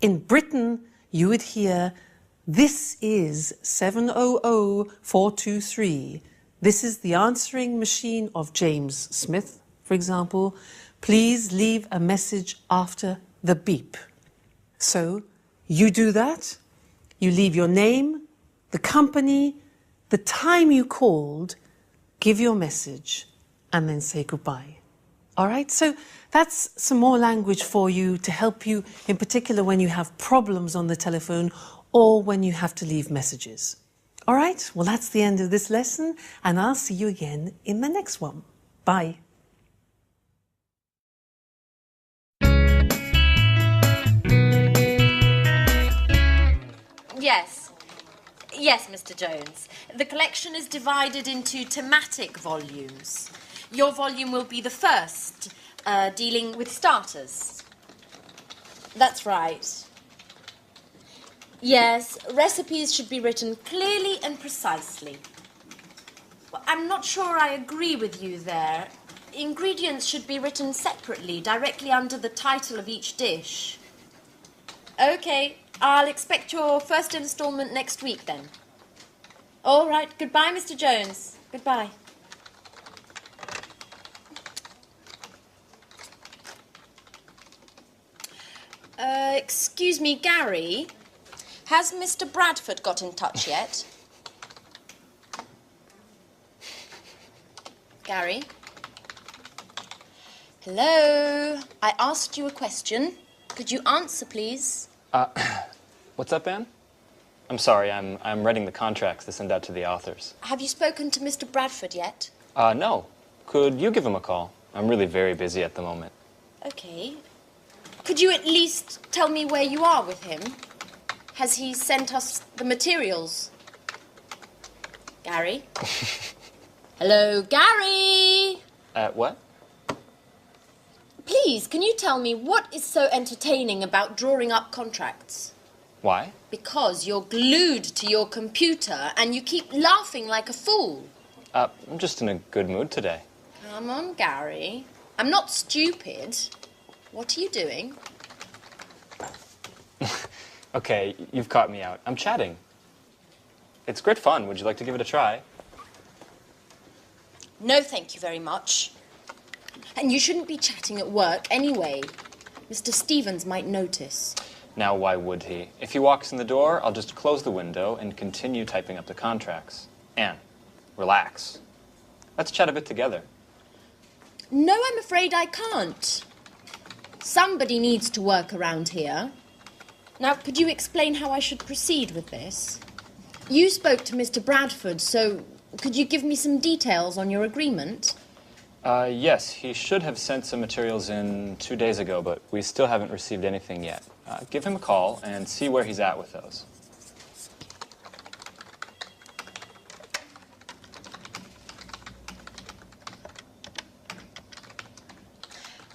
In Britain, you would hear, this is 700-423. This is the answering machine of James Smith, for example. Please leave a message after the beep. So you do that. You leave your name, the company, the time you called, give your message, and then say goodbye. All right, so that's some more language for you to help you, in particular when you have problems on the telephone or when you have to leave messages. All right, well, that's the end of this lesson, and I'll see you again in the next one. Bye. Yes. Yes, Mr. Jones. The collection is divided into thematic volumes. Your volume will be the first, dealing with starters. That's right. Yes, recipes should be written clearly and precisely. Well, I'm not sure I agree with you there. Ingredients should be written separately, directly under the title of each dish. Okay, I'll expect your first instalment next week then. All right, goodbye, Mr. Jones. Goodbye. Excuse me, Gary. Has Mr. Bradford got in touch yet? Gary? Hello? I asked you a question. Could you answer, please? What's up, Anne? I'm sorry, I'm writing the contracts to send out to the authors. Have you spoken to Mr. Bradford yet? No. Could you give him a call? I'm really very busy at the moment. Okay. Could you at least tell me where you are with him? Has he sent us the materials? Gary? Hello, Gary? What? Please, can you tell me what is so entertaining about drawing up contracts? Why? Because you're glued to your computer and you keep laughing like a fool. I'm just in a good mood today. Come on, Gary. I'm not stupid. What are you doing? Okay, you've caught me out. I'm chatting. It's great fun. Would you like to give it a try? No, thank you very much. And you shouldn't be chatting at work anyway. Mr. Stevens might notice. Now, why would he? If he walks in the door, I'll just close the window and continue typing up the contracts. Anne, relax. Let's chat a bit together. No, I'm afraid I can't. Somebody needs to work around here. Now, could you explain how I should proceed with this? You spoke to Mr. Bradford, so could you give me some details on your agreement? Yes, he should have sent some materials in 2 days ago, but we still haven't received anything yet. Give him a call and see where he's at with those.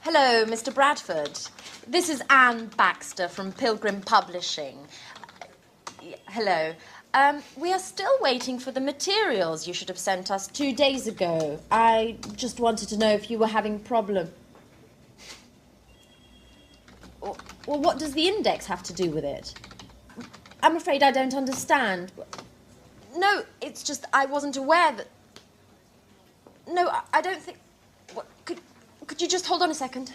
Hello, Mr. Bradford. This is Anne Baxter from Pilgrim Publishing. Hello. We are still waiting for the materials you should have sent us 2 days ago. I just wanted to know if you were having problem. Well, what does the index have to do with it? I'm afraid I don't understand. No, it's just I wasn't aware that... No, I don't think... Could you just hold on a second?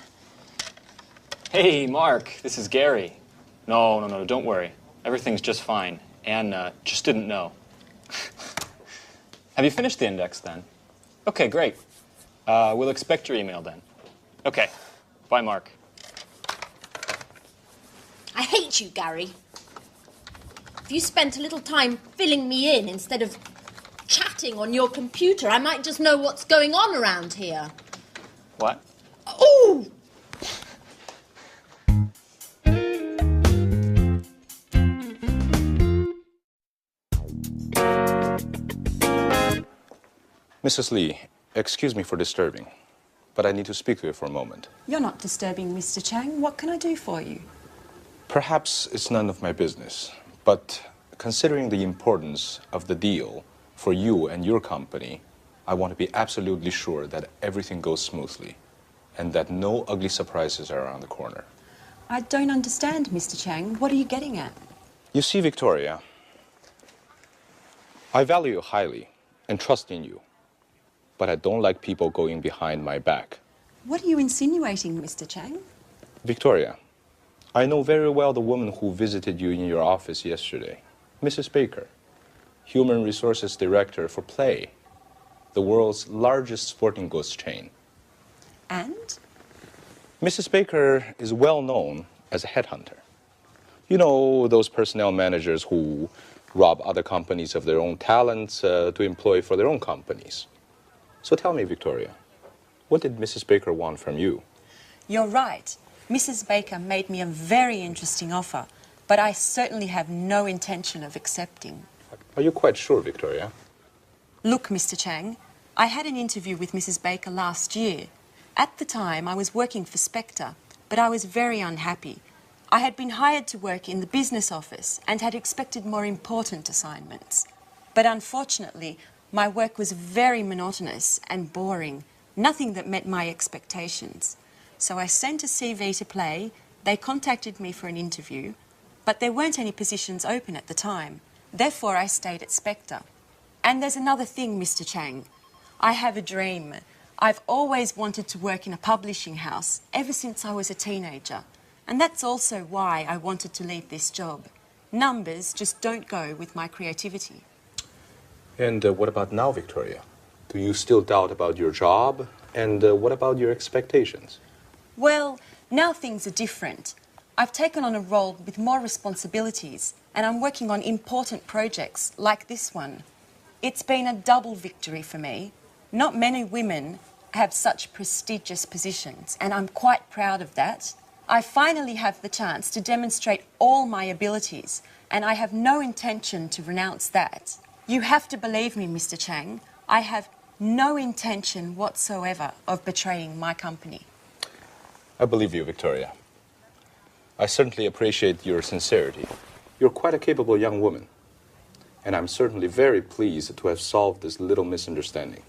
Hey, Mark, this is Gary. No, don't worry. Everything's just fine. Anne just didn't know. Have you finished the index then? Okay, great. We'll expect your email then. Okay, bye, Mark. I hate you, Gary. If you spent a little time filling me in instead of chatting on your computer, I might just know what's going on around here. What? Ooh! Mrs. Lee, excuse me for disturbing, but I need to speak to you for a moment. You're not disturbing, Mr. Chang. What can I do for you? Perhaps it's none of my business, but considering the importance of the deal for you and your company, I want to be absolutely sure that everything goes smoothly and that no ugly surprises are around the corner. I don't understand, Mr. Chang. What are you getting at? You see, Victoria, I value you highly and trust in you, but I don't like people going behind my back. What are you insinuating, Mr. Chang? Victoria, I know very well the woman who visited you in your office yesterday, Mrs. Baker, Human Resources Director for Play, the world's largest sporting goods chain. And? Mrs. Baker is well known as a headhunter. You know, those personnel managers who rob other companies of their own talents to employ for their own companies. So tell me, Victoria, what did Mrs. Baker want from you? You're right. Mrs. Baker made me a very interesting offer, but I certainly have no intention of accepting. Are you quite sure, Victoria? Look, Mr. Chang, I had an interview with Mrs. Baker last year. At the time, I was working for Spectre, but I was very unhappy. I had been hired to work in the business office and had expected more important assignments. But unfortunately, my work was very monotonous and boring, nothing that met my expectations. So I sent a CV to Play, they contacted me for an interview, but there weren't any positions open at the time. Therefore, I stayed at Spectre. And there's another thing, Mr. Chang. I have a dream. I've always wanted to work in a publishing house ever since I was a teenager. And that's also why I wanted to leave this job. Numbers just don't go with my creativity. And what about now, Victoria? Do you still doubt about your job? And what about your expectations? Well, now things are different. I've taken on a role with more responsibilities, and I'm working on important projects like this one. It's been a double victory for me. Not many women have such prestigious positions, and I'm quite proud of that. I finally have the chance to demonstrate all my abilities, and I have no intention to renounce that. You have to believe me, Mr. Chang. I have no intention whatsoever of betraying my company. I believe you, Victoria. I certainly appreciate your sincerity. You're quite a capable young woman. And I'm certainly very pleased to have solved this little misunderstanding.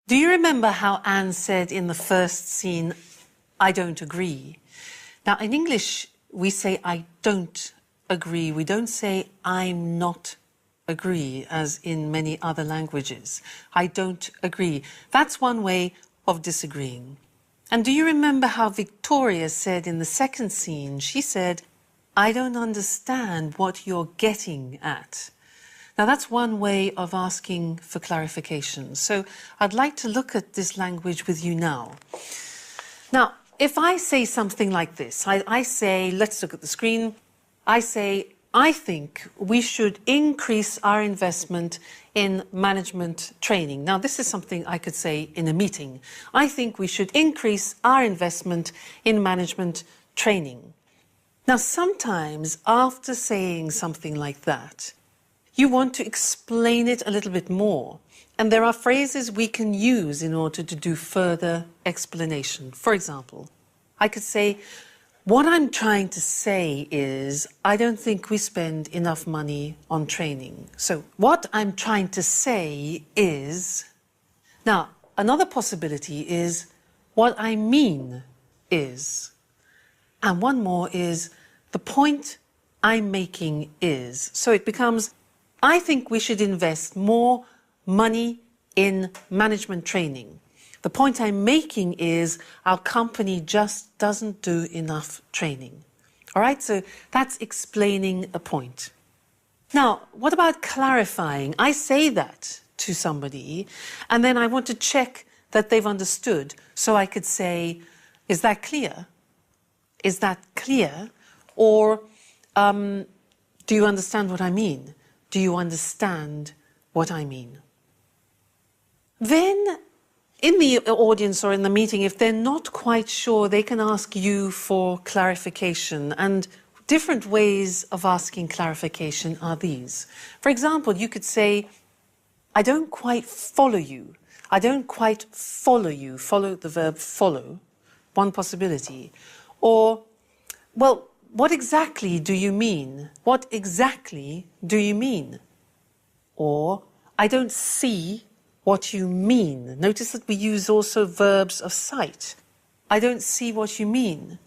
Do you remember how Anne said in the first scene, I don't agree? Now, in English, we say I don't agree. We don't say I'm not agree, as in many other languages. I don't agree. That's one way of disagreeing. And do you remember how Victoria said in the second scene? She said, I don't understand what you're getting at. Now, that's one way of asking for clarification. So I'd like to look at this language with you now. Now, if I say something like this, I say, let's look at the screen. I say, I think we should increase our investment in management training. Now, this is something I could say in a meeting. I think we should increase our investment in management training. Now, sometimes after saying something like that, you want to explain it a little bit more. And there are phrases we can use in order to do further explanation. For example, I could say, what I'm trying to say is, I don't think we spend enough money on training. So what I'm trying to say is... Now, another possibility is, what I mean is... And one more is, the point I'm making is... So it becomes, I think we should invest more money in management training. The point I'm making is our company just doesn't do enough training. All right, so that's explaining a point. Now, what about clarifying? I say that to somebody, and then I want to check that they've understood. So I could say, is that clear? Is that clear? Or do you understand what I mean? Do you understand what I mean? Then, in the audience or in the meeting, if they're not quite sure, they can ask you for clarification. And different ways of asking clarification are these. For example, you could say, I don't quite follow you. I don't quite follow you. Follow, the verb follow, one possibility. Or, well, what exactly do you mean? What exactly do you mean? Or, I don't see what you mean. Notice that we use also verbs of sight. I don't see what you mean.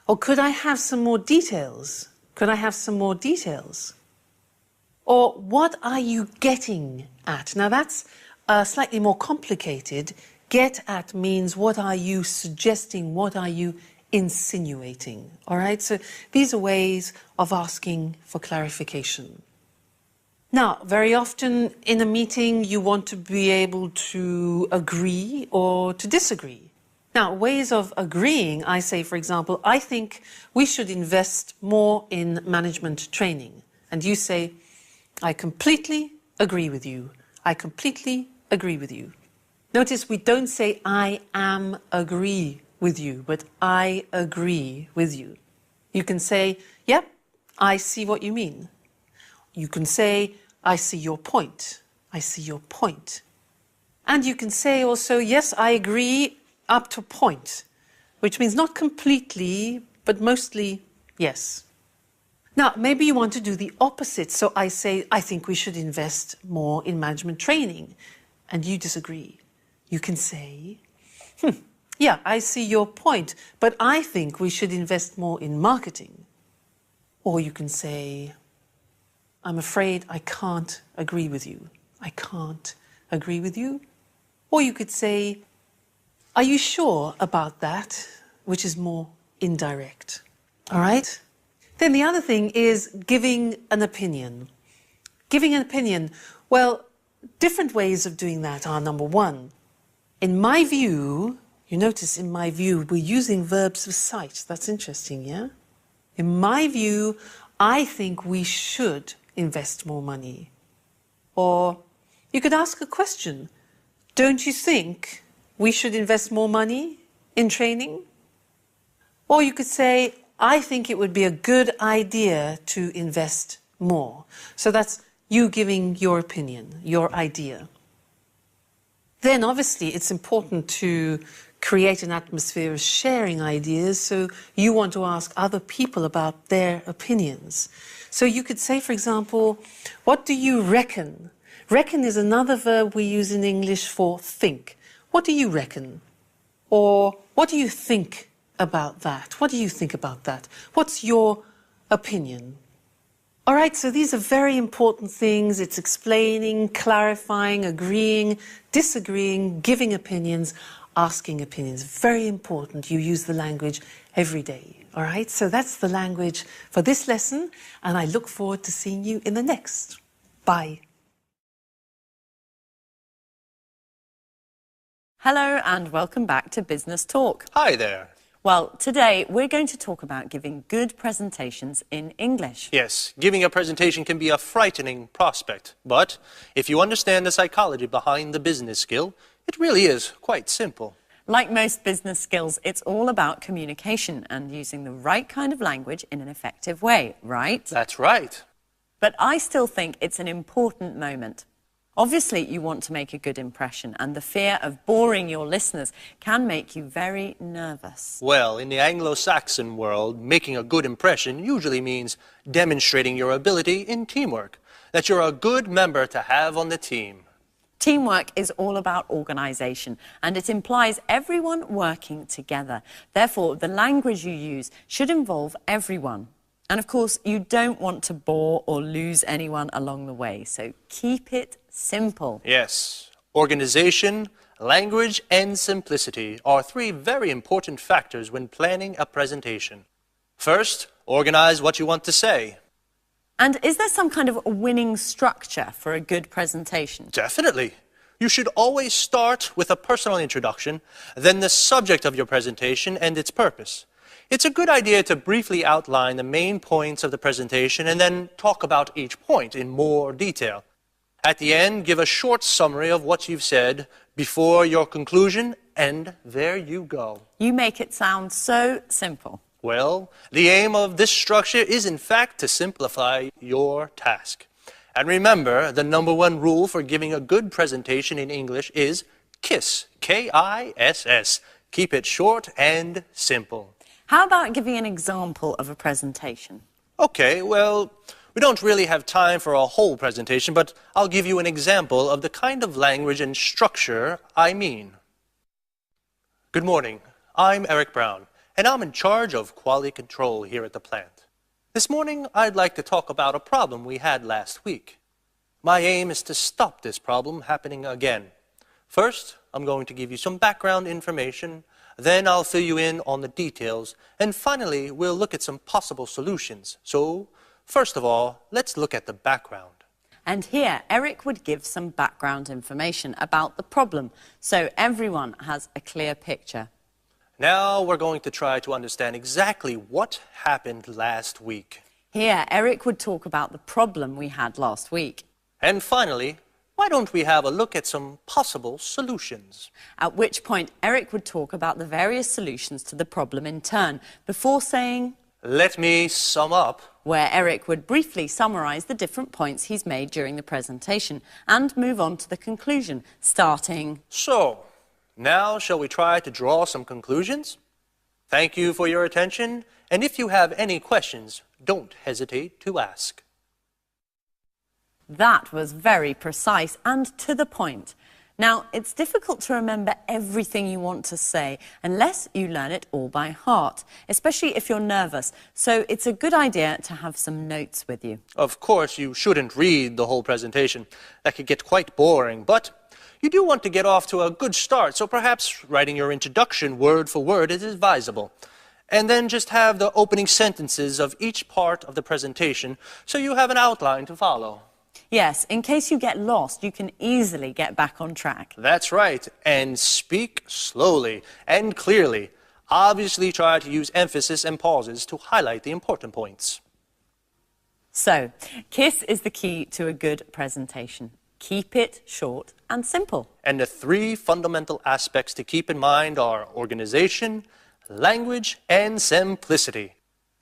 Or could I have some more details? Could I have some more details? Or what are you getting at? Now that's slightly more complicated. Get at means what are you suggesting? What are you insinuating? All right, so these are ways of asking for clarification. Now, very often in a meeting, you want to be able to agree or to disagree. Now, ways of agreeing, I say, for example, I think we should invest more in management training. And you say, I completely agree with you. I completely agree with you. Notice we don't say, I am agree with you, but I agree with you. You can say, yep, I see what you mean. You can say, I see your point. I see your point. And you can say also, yes, I agree up to a point, which means not completely, but mostly yes. Now, maybe you want to do the opposite. So I say, I think we should invest more in management training. And you disagree. You can say, yeah, I see your point, but I think we should invest more in marketing. Or you can say, I'm afraid I can't agree with you. I can't agree with you. Or you could say, are you sure about that? Which is more indirect. All right? Then the other thing is giving an opinion. Giving an opinion, well, different ways of doing that are, number one, in my view, you notice in my view, we're using verbs of sight. That's interesting, yeah? In my view, I think we should invest more money. Or you could ask a question. Don't you think we should invest more money in training? Or you could say, I think it would be a good idea to invest more. So that's you giving your opinion, your idea. Then obviously it's important to create an atmosphere of sharing ideas, so you want to ask other people about their opinions. So you could say, for example, what do you reckon? Reckon is another verb we use in English for think. What do you reckon? Or what do you think about that? What do you think about that? What's your opinion? All right, so these are very important things. It's explaining, clarifying, agreeing, disagreeing, giving opinions, asking opinions. Very important. You use the language every day. All right, so that's the language for this lesson, and I look forward to seeing you in the next. Bye. Hello and welcome back to Business Talk. Hi there. Well, today we're going to talk about giving good presentations in English. Yes, giving a presentation can be a frightening prospect, but if you understand the psychology behind the business skill, it really is quite simple. Like most business skills, it's all about communication and using the right kind of language in an effective way, right? That's right. But I still think it's an important moment. Obviously, you want to make a good impression, and the fear of boring your listeners can make you very nervous. Well, in the Anglo-Saxon world, making a good impression usually means demonstrating your ability in teamwork, that you're a good member to have on the team. Teamwork is all about organisation, and it implies everyone working together. Therefore, the language you use should involve everyone. And of course, you don't want to bore or lose anyone along the way, so keep it simple. Yes, organization, language, and simplicity are three very important factors when planning a presentation. First, organize what you want to say. And is there some kind of winning structure for a good presentation? Definitely. You should always start with a personal introduction, then the subject of your presentation and its purpose. It's a good idea to briefly outline the main points of the presentation and then talk about each point in more detail. At the end, give a short summary of what you've said before your conclusion, and there you go. You make it sound so simple. Well, the aim of this structure is in fact to simplify your task. And remember, the #1 rule for giving a good presentation in English is KISS, K-I-S-S. Keep it short and simple. How about giving an example of a presentation? Okay, well, we don't really have time for a whole presentation, but I'll give you an example of the kind of language and structure I mean. Good morning. I'm Eric Brown, and I'm in charge of quality control here at the plant. This morning, I'd like to talk about a problem we had last week. My aim is to stop this problem happening again. First, I'm going to give you some background information. Then I'll fill you in on the details, and finally we'll look at some possible solutions. So, first of all, let's look at the background. And here, Eric would give some background information about the problem, so everyone has a clear picture. Now we're going to try to understand exactly what happened last week. Here, Eric would talk about the problem we had last week. And finally, why don't we have a look at some possible solutions? At which point, Eric would talk about the various solutions to the problem in turn, before saying, let me sum up. Where Eric would briefly summarise the different points he's made during the presentation and move on to the conclusion, starting... So, now shall we try to draw some conclusions? Thank you for your attention, and if you have any questions, don't hesitate to ask. That was very precise and to the point. Now, it's difficult to remember everything you want to say unless you learn it all by heart, especially if you're nervous. So it's a good idea to have some notes with you. Of course, you shouldn't read the whole presentation. That could get quite boring, but you do want to get off to a good start, so perhaps writing your introduction word for word is advisable. And then just have the opening sentences of each part of the presentation so you have an outline to follow. Yes, in case you get lost, you can easily get back on track. That's right, and speak slowly and clearly. Obviously, try to use emphasis and pauses to highlight the important points. So, KISS is the key to a good presentation. Keep it short and simple. And the three fundamental aspects to keep in mind are organization, language, and simplicity.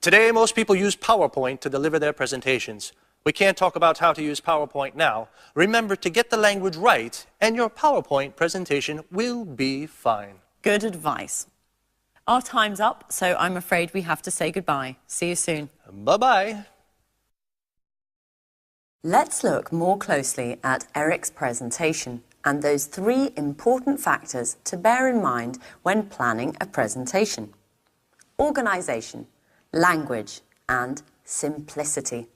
Today, most people use PowerPoint to deliver their presentations. We can't talk about how to use PowerPoint now. Remember to get the language right, and your PowerPoint presentation will be fine. Good advice. Our time's up, so I'm afraid we have to say goodbye. See you soon. Bye-bye. Let's look more closely at Eric's presentation and those 3 important factors to bear in mind when planning a presentation: organisation, language, and simplicity.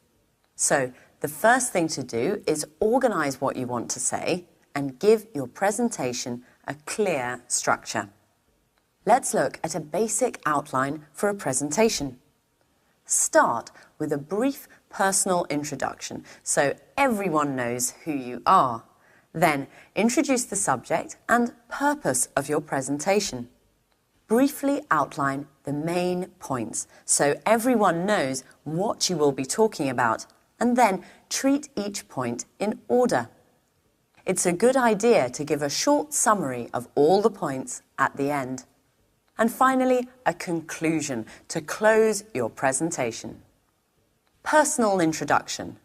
So, the first thing to do is organise what you want to say and give your presentation a clear structure. Let's look at a basic outline for a presentation. Start with a brief personal introduction so everyone knows who you are. Then introduce the subject and purpose of your presentation. Briefly outline the main points so everyone knows what you will be talking about, and then treat each point in order. It's a good idea to give a short summary of all the points at the end. And finally, a conclusion to close your presentation. Personal introduction.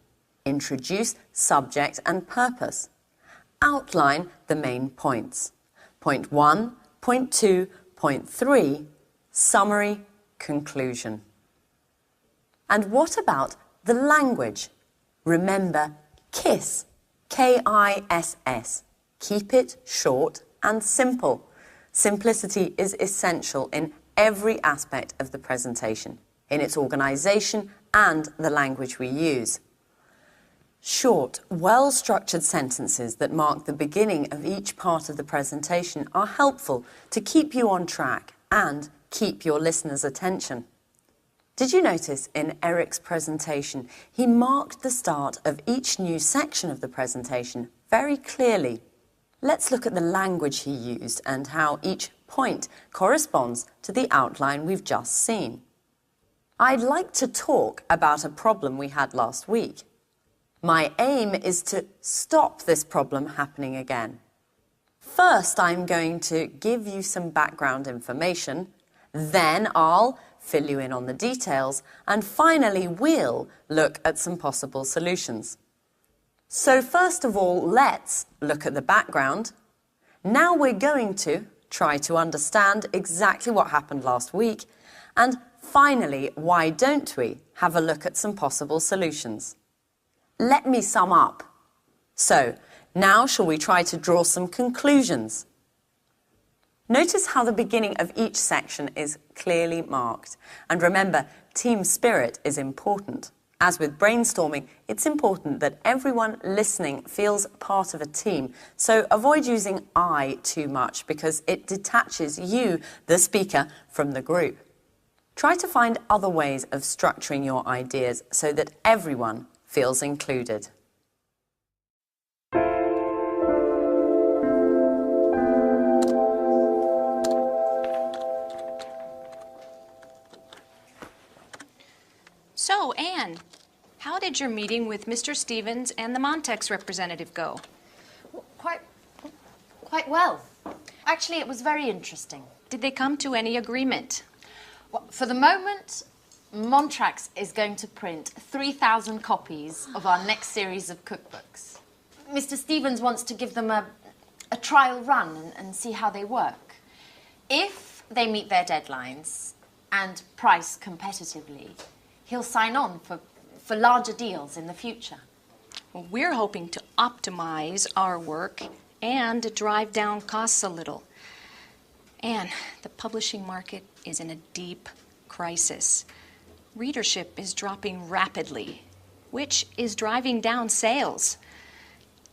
Introduce subject and purpose. Outline the main points. Point 1, point 2, point 3, summary, conclusion. And what about the language? Remember KISS, K-I-S-S. Keep it short and simple. Simplicity is essential in every aspect of the presentation, in its organisation and the language we use. Short, well-structured sentences that mark the beginning of each part of the presentation are helpful to keep you on track and keep your listeners' attention. Did you notice in Eric's presentation, he marked the start of each new section of the presentation very clearly? Let's look at the language he used and how each point corresponds to the outline we've just seen. I'd like to talk about a problem we had last week. My aim is to stop this problem happening again. First, I'm going to give you some background information, then I'll fill you in on the details, and finally we'll look at some possible solutions. So first of all, let's look at the background. Now we're going to try to understand exactly what happened last week, and finally, why don't we have a look at some possible solutions? Let me sum up. So, now shall we try to draw some conclusions? Notice how the beginning of each section is clearly marked. And remember, team spirit is important. As with brainstorming, it's important that everyone listening feels part of a team. So avoid using I too much because it detaches you, the speaker, from the group. Try to find other ways of structuring your ideas so that everyone feels included. So, Anne, how did your meeting with Mr. Stevens and the Montex representative go? Quite well. Actually, it was very interesting. Did they come to any agreement? Well, for the moment, Montrax is going to print 3,000 copies of our next series of cookbooks. Mr. Stevens wants to give them a trial run and see how they work. If they meet their deadlines and price competitively, he'll sign on for larger deals in the future. Well, we're hoping to optimize our work and drive down costs a little. And the publishing market is in a deep crisis. Readership is dropping rapidly, which is driving down sales.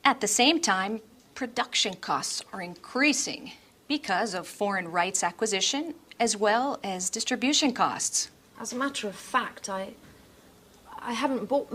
At the same time, production costs are increasing because of foreign rights acquisition as well as distribution costs. As a matter of fact, I haven't bought